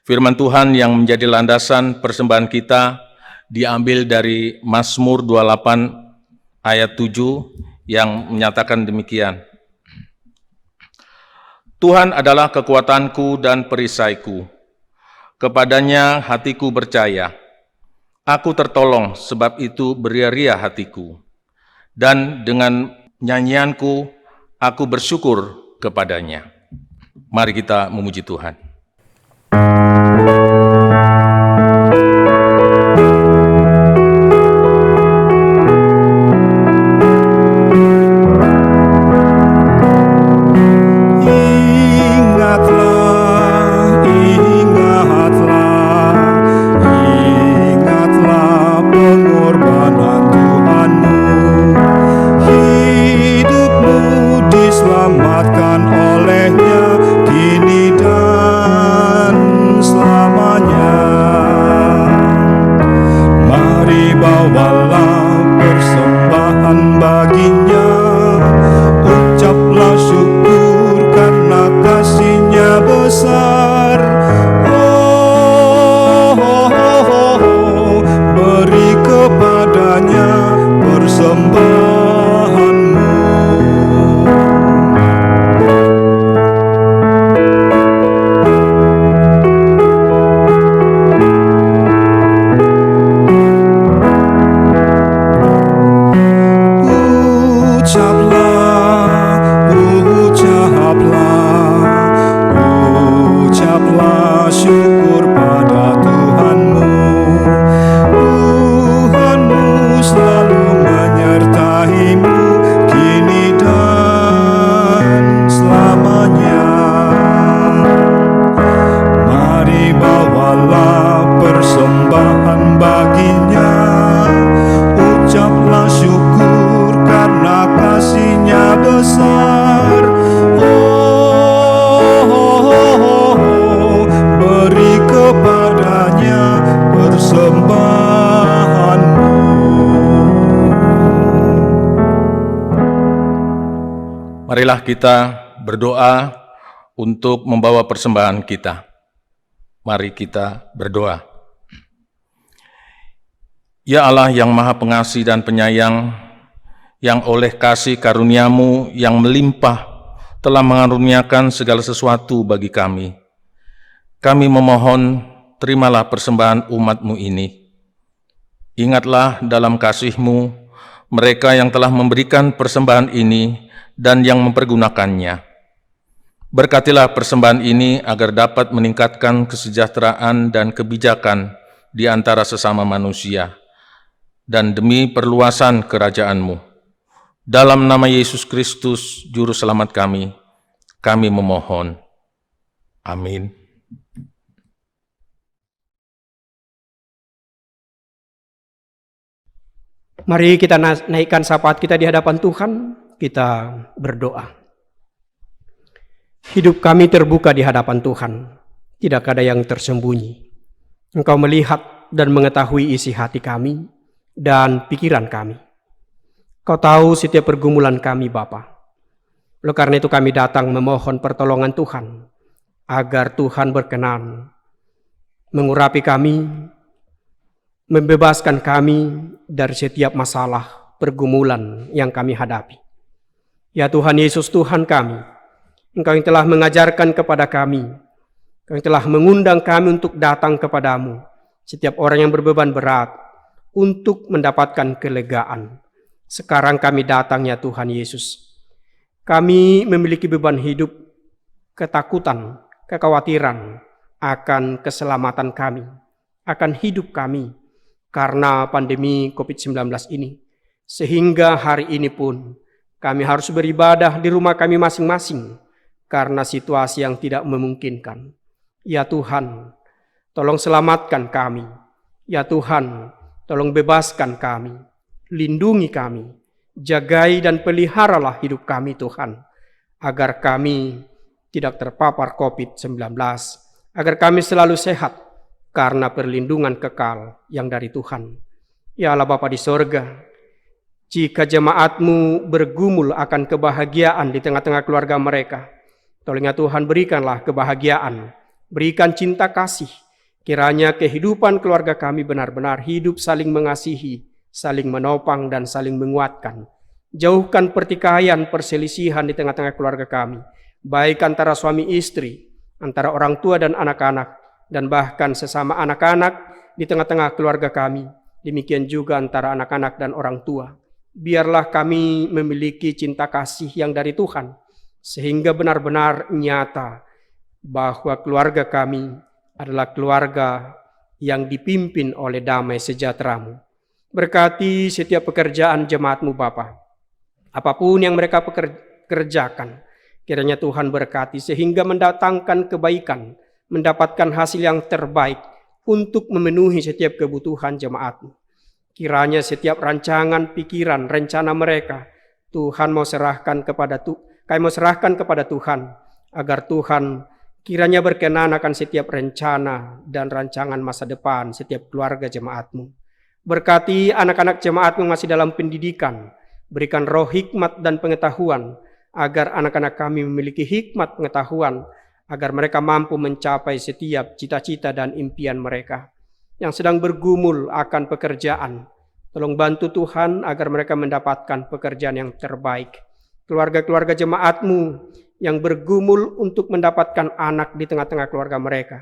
Firman Tuhan yang menjadi landasan persembahan kita diambil dari Mazmur 28 ayat 7 yang menyatakan demikian. Tuhan adalah kekuatanku dan perisaiku, kepadanya hatiku percaya. Aku tertolong, sebab itu beria-ria hatiku, dan dengan nyanyianku aku bersyukur kepadanya. Mari kita memuji Tuhan. Ingatlah, ingatlah, ingatlah pengorbanan Tuhanmu. Hidupmu diselamatkan olehnya kini dan selamanya. Mari bawalah persembahan baginya, ucaplah syukur karena kasih-Nya besar. Oh, oh, oh, oh, oh, beri kepadanya persembahanmu. Ucaplah, ucaplah, ucaplah syukur pada Tuhanmu. Tuhanmu selalu menyertaimu kini dan selamanya. Mari bawalah persembahan baginya, ucaplah syukur besar. Beri kepadanya persembahanmu. Marilah kita berdoa untuk membawa persembahan kita. Mari kita berdoa. Ya Allah yang Maha Pengasih dan Penyayang, yang oleh kasih karunia-Mu yang melimpah telah mengaruniakan segala sesuatu bagi kami. Kami memohon, terimalah persembahan umat-Mu ini. Ingatlah dalam kasih-Mu mereka yang telah memberikan persembahan ini dan yang mempergunakannya. Berkatilah persembahan ini agar dapat meningkatkan kesejahteraan dan kebijakan di antara sesama manusia, dan demi perluasan kerajaan-Mu. Dalam nama Yesus Kristus, Juru Selamat kami memohon. Amin. Mari kita naikkan syafaat kita di hadapan Tuhan, kita berdoa. Hidup kami terbuka di hadapan Tuhan, tidak ada yang tersembunyi. Engkau melihat dan mengetahui isi hati kami dan pikiran kami. Kau tahu setiap pergumulan kami, Bapa. Oleh karena itu kami datang memohon pertolongan Tuhan, agar Tuhan berkenan mengurapi kami, membebaskan kami dari setiap masalah pergumulan yang kami hadapi. Ya Tuhan Yesus, Tuhan kami, Engkau yang telah mengajarkan kepada kami, Engkau yang telah mengundang kami untuk datang kepadamu, setiap orang yang berbeban berat, untuk mendapatkan kelegaan. Sekarang kami datang ya Tuhan Yesus. Kami memiliki beban hidup, ketakutan, kekhawatiran akan keselamatan kami, akan hidup kami, karena pandemi COVID-19 ini. Sehingga hari ini pun kami harus beribadah di rumah kami masing-masing, karena situasi yang tidak memungkinkan. Ya Tuhan, tolong selamatkan kami. Ya Tuhan, tolong bebaskan kami. Lindungi kami. Jagai dan peliharalah hidup kami Tuhan. Agar kami tidak terpapar COVID-19. Agar kami selalu sehat karena perlindungan kekal yang dari Tuhan. Ya Allah Bapa di sorga, jika jemaat-Mu bergumul akan kebahagiaan di tengah-tengah keluarga mereka, tolongnya Tuhan berikanlah kebahagiaan, berikan cinta kasih. Kiranya kehidupan keluarga kami benar-benar hidup saling mengasihi, saling menopang dan saling menguatkan. Jauhkan pertikaian, perselisihan di tengah-tengah keluarga kami, baik antara suami istri, antara orang tua dan anak-anak, dan bahkan sesama anak-anak di tengah-tengah keluarga kami. Demikian juga antara anak-anak dan orang tua. Biarlah kami memiliki cinta kasih yang dari Tuhan, sehingga benar-benar nyata bahwa keluarga kami adalah keluarga yang dipimpin oleh damai sejahtera-Mu. Berkati setiap pekerjaan jemaat-Mu Bapa. Apapun yang mereka kerjakan, kiranya Tuhan berkati sehingga mendatangkan kebaikan, mendapatkan hasil yang terbaik untuk memenuhi setiap kebutuhan jemaat-Mu. Kiranya setiap rancangan, pikiran, rencana mereka, Tuhan mau serahkan kepada kami mau serahkan kepada Tuhan, agar Tuhan kiranya berkenan akan setiap rencana dan rancangan masa depan setiap keluarga jemaat-Mu. Berkati anak-anak jemaat-Mu masih dalam pendidikan, berikan roh hikmat dan pengetahuan, agar anak-anak kami memiliki hikmat pengetahuan, agar mereka mampu mencapai setiap cita-cita dan impian mereka. Yang sedang bergumul akan pekerjaan, tolong bantu Tuhan agar mereka mendapatkan pekerjaan yang terbaik. Keluarga-keluarga jemaat-Mu yang bergumul untuk mendapatkan anak di tengah-tengah keluarga mereka,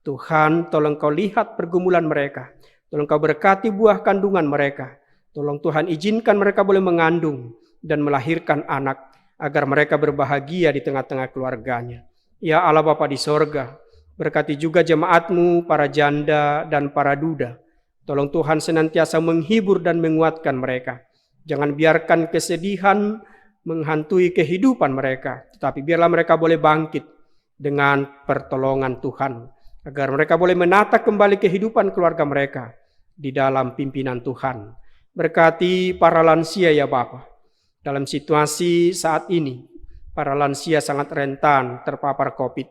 Tuhan, tolong Kau lihat pergumulan mereka. Tolong Kau berkati buah kandungan mereka. Tolong Tuhan izinkan mereka boleh mengandung dan melahirkan anak, agar mereka berbahagia di tengah-tengah keluarganya. Ya Allah Bapa di sorga, berkati juga jemaat-Mu, para janda dan para duda. Tolong Tuhan senantiasa menghibur dan menguatkan mereka. Jangan biarkan kesedihan menghantui kehidupan mereka, tetapi biarlah mereka boleh bangkit dengan pertolongan Tuhan, agar mereka boleh menata kembali kehidupan keluarga mereka di dalam pimpinan Tuhan. Berkati para lansia ya Bapa. Dalam situasi saat ini, para lansia sangat rentan terpapar COVID.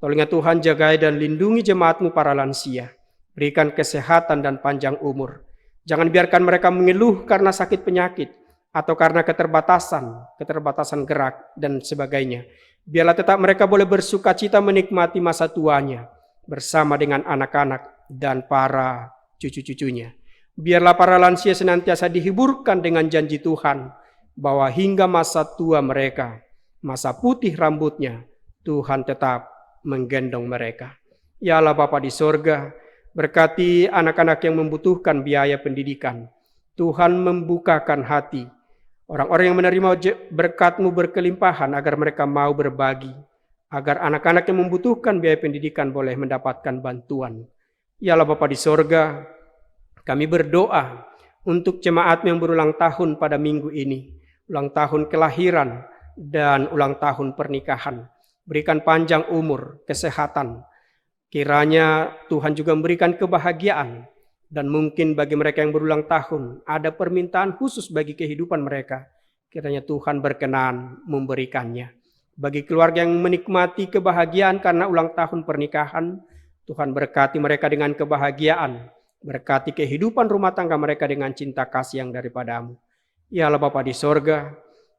Tolong ya Tuhan, jagai dan lindungi jemaat-Mu para lansia. Berikan kesehatan dan panjang umur. Jangan biarkan mereka mengeluh karena sakit penyakit atau karena keterbatasan gerak dan sebagainya. Biarlah tetap mereka boleh bersuka cita menikmati masa tuanya bersama dengan anak-anak dan para cucu-cucunya. Biarlah para lansia senantiasa dihiburkan dengan janji Tuhan bahwa hingga masa tua mereka, masa putih rambutnya, Tuhan tetap menggendong mereka. Ya Allah Bapa di sorga, berkati anak-anak yang membutuhkan biaya pendidikan. Tuhan membukakan hati orang-orang yang menerima berkat-Mu berkelimpahan agar mereka mau berbagi, agar anak-anak yang membutuhkan biaya pendidikan boleh mendapatkan bantuan. Ya Allah Bapa di sorga, kami berdoa untuk jemaat yang berulang tahun pada minggu ini, ulang tahun kelahiran dan ulang tahun pernikahan. Berikan panjang umur, kesehatan. Kiranya Tuhan juga memberikan kebahagiaan, dan mungkin bagi mereka yang berulang tahun ada permintaan khusus bagi kehidupan mereka. Kiranya Tuhan berkenan memberikannya. Bagi keluarga yang menikmati kebahagiaan karena ulang tahun pernikahan, Tuhan berkati mereka dengan kebahagiaan. Berkati kehidupan rumah tangga mereka dengan cinta kasih yang daripada-Mu. Ya Allah Bapa di sorga,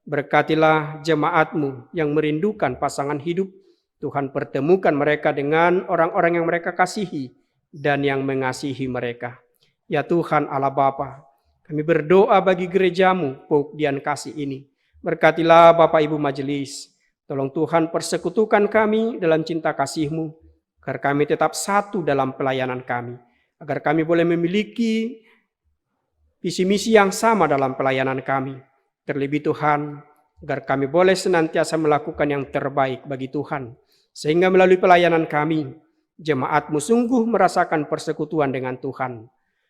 berkatilah jemaat-Mu yang merindukan pasangan hidup. Tuhan pertemukan mereka dengan orang-orang yang mereka kasihi dan yang mengasihi mereka. Ya Tuhan Allah Bapa, kami berdoa bagi gereja-Mu, Pope Dian Kasih ini. Berkatilah Bapak Ibu Majelis. Tolong Tuhan persekutukan kami dalam cinta kasih-Mu, agar kami tetap satu dalam pelayanan kami. Agar kami boleh memiliki visi misi yang sama dalam pelayanan kami. Terlebih Tuhan, agar kami boleh senantiasa melakukan yang terbaik bagi Tuhan. Sehingga melalui pelayanan kami, jemaat-Mu sungguh merasakan persekutuan dengan Tuhan.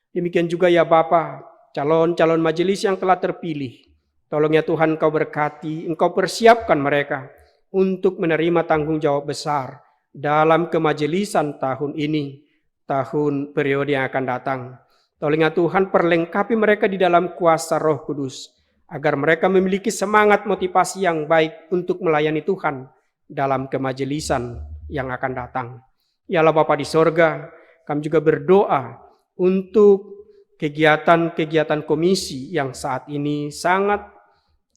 Demikian juga ya Bapa, calon-calon majelis yang telah terpilih. Tolong ya Tuhan Engkau berkati, Engkau persiapkan mereka untuk menerima tanggung jawab besar dalam kemajelisan tahun ini, tahun periode yang akan datang. Tolong ya Tuhan perlengkapi mereka di dalam kuasa Roh Kudus, agar mereka memiliki semangat motivasi yang baik untuk melayani Tuhan dalam kemajelisan yang akan datang. Ya Allah Bapa di sorga, kami juga berdoa untuk kegiatan-kegiatan komisi yang saat ini sangat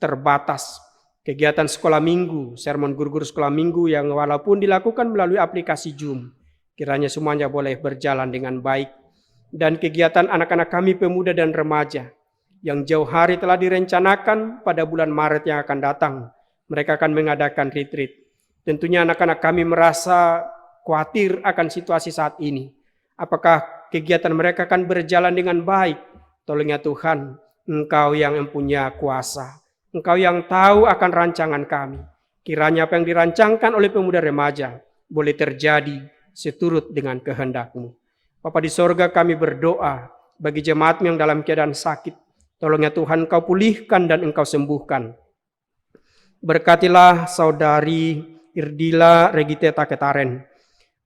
terbatas. Kegiatan sekolah minggu, sermon guru-guru sekolah minggu yang walaupun dilakukan melalui aplikasi Zoom, kiranya semuanya boleh berjalan dengan baik. Dan kegiatan anak-anak kami pemuda dan remaja yang jauh hari telah direncanakan pada bulan Maret yang akan datang. Mereka akan mengadakan retreat. Tentunya anak-anak kami merasa khawatir akan situasi saat ini. Apakah kegiatan mereka akan berjalan dengan baik? Tolong ya Tuhan, Engkau yang mempunyai kuasa. Engkau yang tahu akan rancangan kami. Kiranya apa yang dirancangkan oleh pemuda remaja boleh terjadi seturut dengan kehendak-Mu. Bapa di sorga, kami berdoa bagi jemaat yang dalam keadaan sakit. Tolong ya Tuhan, Engkau pulihkan dan Engkau sembuhkan. Berkatilah saudari Irdila Regiteta Ketaren,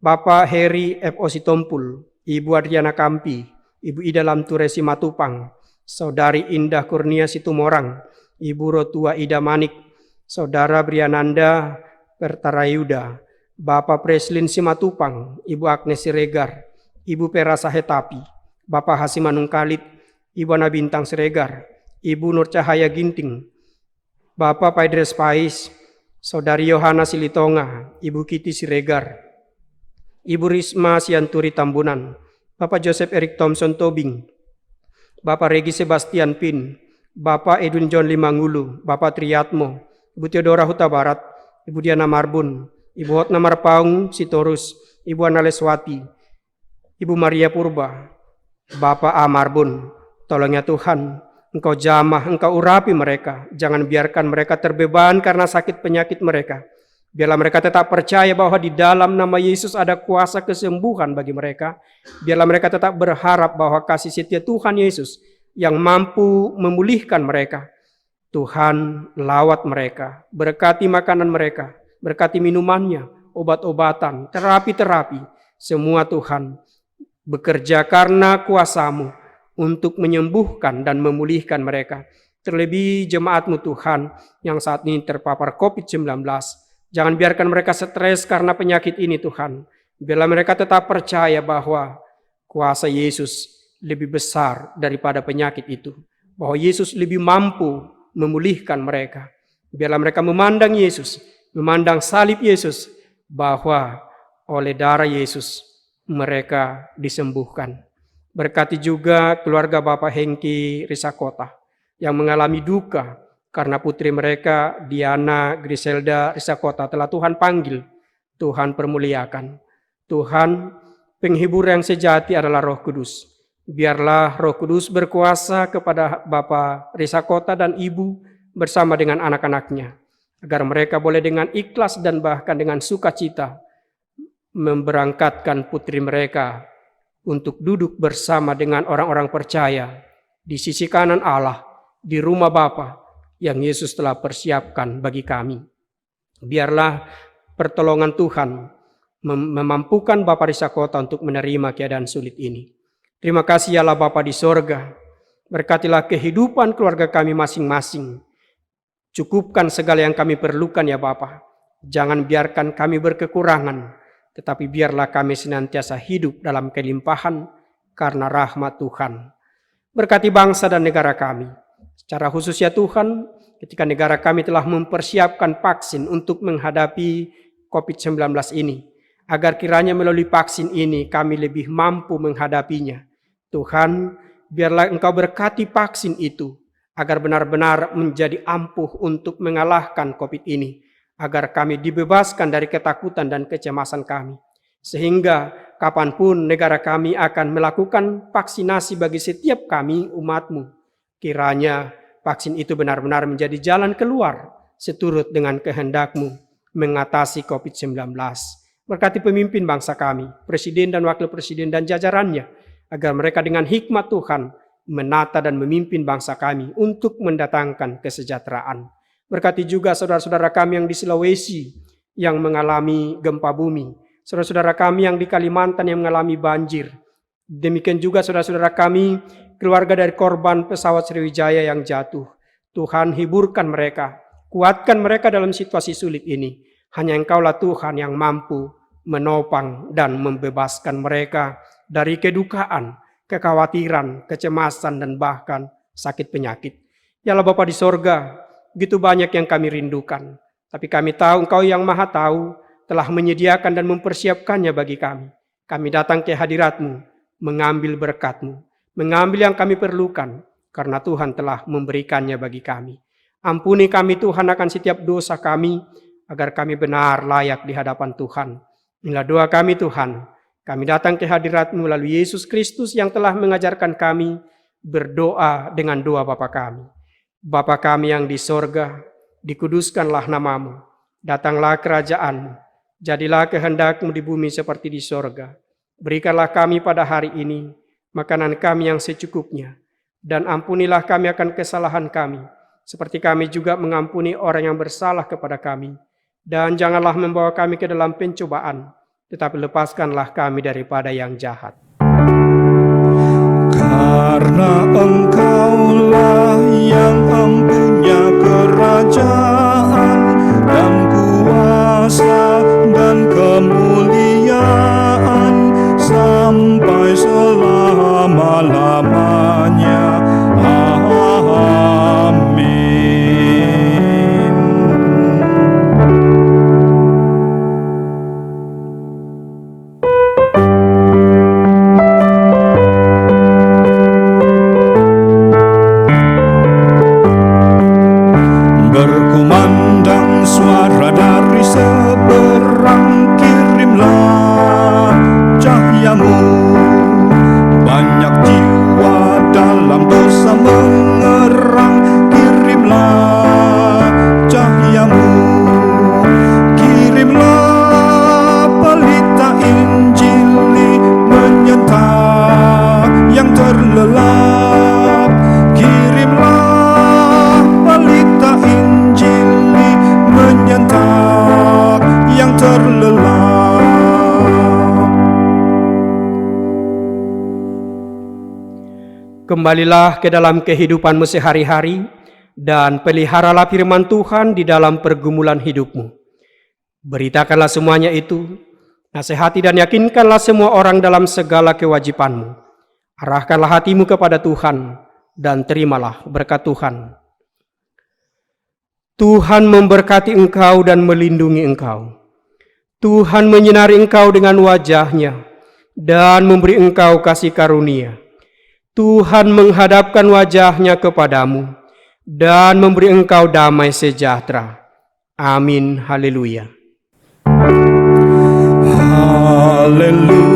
Bapak Heri F.O. Sitompul, Ibu Adriana Kampi, Ibu Ida Lamture Simatupang, Saudari Indah Kurnia Situmorang, Ibu Rotua Ida Manik, Saudara Briananda Pertarayuda, Bapak Preslin Simatupang, Ibu Agnes Siregar, Ibu Pera Sahetapi, Bapak Hasimanung Kalit, Ibu Ana Bintang Siregar, Ibu Nur Cahaya Ginting, Bapak Paidres Pais, Saudari Yohana Silitonga, Ibu Kiti Siregar, Ibu Risma Sianturi Tambunan, Bapak Joseph Eric Thompson Tobing, Bapak Regi Sebastian Pin, Bapak Edwin John Limangulu, Bapak Triatmo, Ibu Theodora Huta Barat, Ibu Diana Marbun, Ibu Hotna Marpaung Sitorus, Ibu Ana Leswati, Ibu Maria Purba, Bapak A. Marbun. Tolong ya Tuhan, Engkau jamah, Engkau urapi mereka. Jangan biarkan mereka terbeban karena sakit penyakit mereka. Biarlah mereka tetap percaya bahwa di dalam nama Yesus ada kuasa kesembuhan bagi mereka. Biarlah mereka tetap berharap bahwa kasih setia Tuhan Yesus yang mampu memulihkan mereka. Tuhan lawat mereka, berkati makanan mereka, berkati minumannya, obat-obatan, terapi-terapi. Semua Tuhan bekerja karena kuasa-Mu untuk menyembuhkan dan memulihkan mereka. terlebih jemaat-Mu Tuhan yang saat ini terpapar COVID-19. Jangan biarkan mereka stres karena penyakit ini Tuhan. Biarlah mereka tetap percaya bahwa kuasa Yesus lebih besar daripada penyakit itu. Bahwa Yesus lebih mampu memulihkan mereka. Biarlah mereka memandang Yesus, memandang salib Yesus, bahwa oleh darah Yesus mereka disembuhkan. Berkati juga keluarga Bapak Hengki Risakota yang mengalami duka karena putri mereka Diana Griselda Risakota telah Tuhan panggil. Tuhan permuliakan. Tuhan, penghibur yang sejati adalah Roh Kudus. Biarlah Roh Kudus berkuasa kepada Bapak Risakota dan Ibu bersama dengan anak-anaknya, agar mereka boleh dengan ikhlas dan bahkan dengan sukacita memberangkatkan putri mereka untuk duduk bersama dengan orang-orang percaya di sisi kanan Allah, di rumah Bapa yang Yesus telah persiapkan bagi kami. Biarlah pertolongan Tuhan memampukan Bapak Risakota untuk menerima keadaan sulit ini. Terima kasih ya Allah Bapa di sorga. Berkatilah kehidupan keluarga kami masing-masing. Cukupkan segala yang kami perlukan ya Bapa. Jangan biarkan kami berkekurangan, tetapi biarlah kami senantiasa hidup dalam kelimpahan karena rahmat Tuhan. Berkati bangsa dan negara kami. Secara khusus ya Tuhan, ketika negara kami telah mempersiapkan vaksin untuk menghadapi COVID-19 ini, agar kiranya melalui vaksin ini kami lebih mampu menghadapinya. Tuhan, biarlah Engkau berkati vaksin itu, agar benar-benar menjadi ampuh untuk mengalahkan COVID ini, agar kami dibebaskan dari ketakutan dan kecemasan kami. Sehingga kapanpun negara kami akan melakukan vaksinasi bagi setiap kami umat-Mu, kiranya vaksin itu benar-benar menjadi jalan keluar seturut dengan kehendak-Mu mengatasi COVID-19. Berkati pemimpin bangsa kami, presiden dan wakil presiden dan jajarannya, agar mereka dengan hikmat Tuhan menata dan memimpin bangsa kami untuk mendatangkan kesejahteraan. Berkati juga saudara-saudara kami yang di Sulawesi yang mengalami gempa bumi, saudara-saudara kami yang di Kalimantan yang mengalami banjir. Demikian juga saudara-saudara kami, keluarga dari korban pesawat Sriwijaya yang jatuh. Tuhan hiburkan mereka, kuatkan mereka dalam situasi sulit ini. Hanya Engkaulah Tuhan yang mampu menopang dan membebaskan mereka dari kedukaan, kekhawatiran, kecemasan, dan bahkan sakit penyakit. Ya Allah Bapa di sorga, begitu banyak yang kami rindukan. Tapi kami tahu Engkau yang Maha Tahu telah menyediakan dan mempersiapkannya bagi kami. Kami datang ke hadirat-Mu, mengambil berkat-Mu, mengambil yang kami perlukan, karena Tuhan telah memberikannya bagi kami. Ampuni kami Tuhan akan setiap dosa kami, agar kami benar layak di hadapan Tuhan. Inilah doa kami Tuhan. Kami datang ke hadirat-Mu melalui Yesus Kristus yang telah mengajarkan kami berdoa dengan doa Bapa kami. Bapa kami yang di sorga, dikuduskanlah nama-Mu. Datanglah kerajaan-Mu. Jadilah kehendak-Mu di bumi seperti di sorga. Berikanlah kami pada hari ini makanan kami yang secukupnya. Dan ampunilah kami akan kesalahan kami, seperti kami juga mengampuni orang yang bersalah kepada kami. Dan janganlah membawa kami ke dalam pencobaan, tetapi lepaskanlah kami daripada yang jahat. Karena Engkaulah yang empunya kerajaan dan kuasa dan kemuliaan sampai selama-lamanya. Amin. Berkumandang suara dari seberang, kirimlah cahaya-Mu. Banyak jiwa dalam dosa mengerang, kirimlah cahaya-Mu. Kirimlah pelita Injili menyentak yang terlelap. Kirimlah pelita Injili menyentak yang terlelap. Kembalilah ke dalam kehidupanmu sehari-hari, dan peliharalah firman Tuhan di dalam pergumulan hidupmu. Beritakanlah semuanya itu, nasihati dan yakinkanlah semua orang dalam segala kewajibanmu. Arahkanlah hatimu kepada Tuhan, dan terimalah berkat Tuhan. Tuhan memberkati engkau dan melindungi engkau. Tuhan menyinari engkau dengan wajah-Nya dan memberi engkau kasih karunia. Tuhan menghadapkan wajah-Nya kepadamu dan memberi engkau damai sejahtera. Amin. Haleluya. Haleluya.